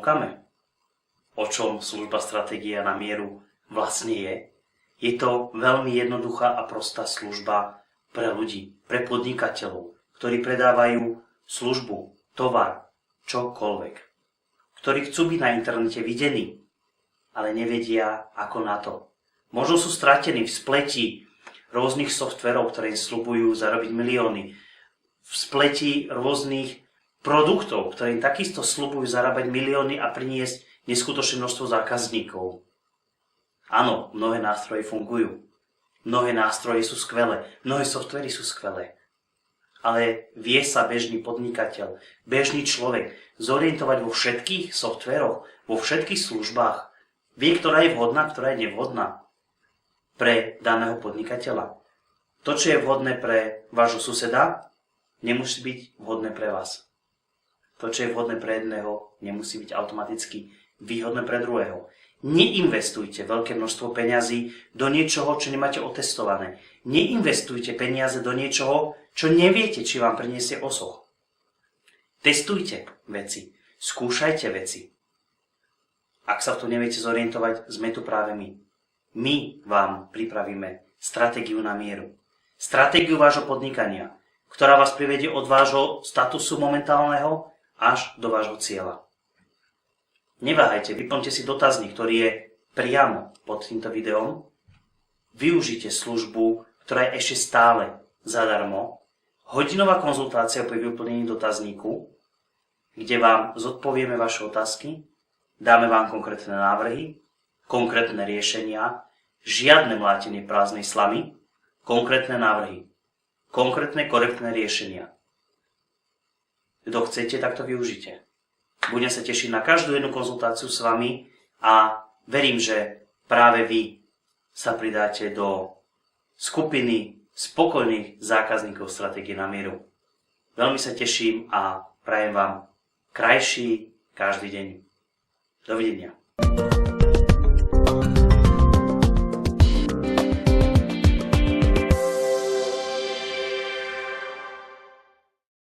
ponúkame? O čom služba stratégia na mieru vlastne je? Je to veľmi jednoduchá a prostá služba pre ľudí, pre podnikateľov, ktorí predávajú službu, tovar, čokoľvek. Ktorí chcú byť na internete videní, ale nevedia ako na to. Možno sú stratení v spleti rôznych softverov, ktoré im sľubujú zarobiť milióny. V spleti rôznych produktov, ktoré im takisto sľubujú zarábať milióny a priniesť neskutočné množstvo zákazníkov. Áno, mnohé nástroje fungujú. Mnohé nástroje sú skvelé. Mnohé softvery sú skvelé. Ale vie sa bežný podnikateľ, bežný človek zorientovať vo všetkých softveroch, vo všetkých službách. Vie, ktorá je vhodná, ktorá je nevhodná pre daného podnikateľa. To, čo je vhodné pre vášho suseda, nemusí byť vhodné pre vás. To, čo je vhodné pre jedného, nemusí byť automaticky výhodné pre druhého. Neinvestujte veľké množstvo peňazí do niečoho, čo nemáte otestované. Neinvestujte peniaze do niečoho, čo neviete, či vám priniesie osoch. Testujte veci, skúšajte veci. Ak sa v tom neviete zorientovať, sme tu práve my. My vám pripravíme stratégiu na mieru. Stratégiu vášho podnikania, ktorá vás privedie od vášho statusu momentálneho až do vášho cieľa. Neváhajte, vyplňte si dotazník, ktorý je priamo pod týmto videom. Využite službu, ktorá je ešte stále zadarmo. Hodinová konzultácia po vyplnení dotazníku, kde vám zodpovieme vaše otázky, dáme vám konkrétne návrhy, konkrétne riešenia, žiadne mlátenie prázdnej slamy, konkrétne návrhy, konkrétne korektné riešenia. Kto chcete, tak to využite. Budem sa tešiť na každú jednu konzultáciu s vami a verím, že práve vy sa pridáte do skupiny spokojných zákazníkov stratégie na mieru. Veľmi sa teším a prajem vám krajší každý deň. Dovidenia.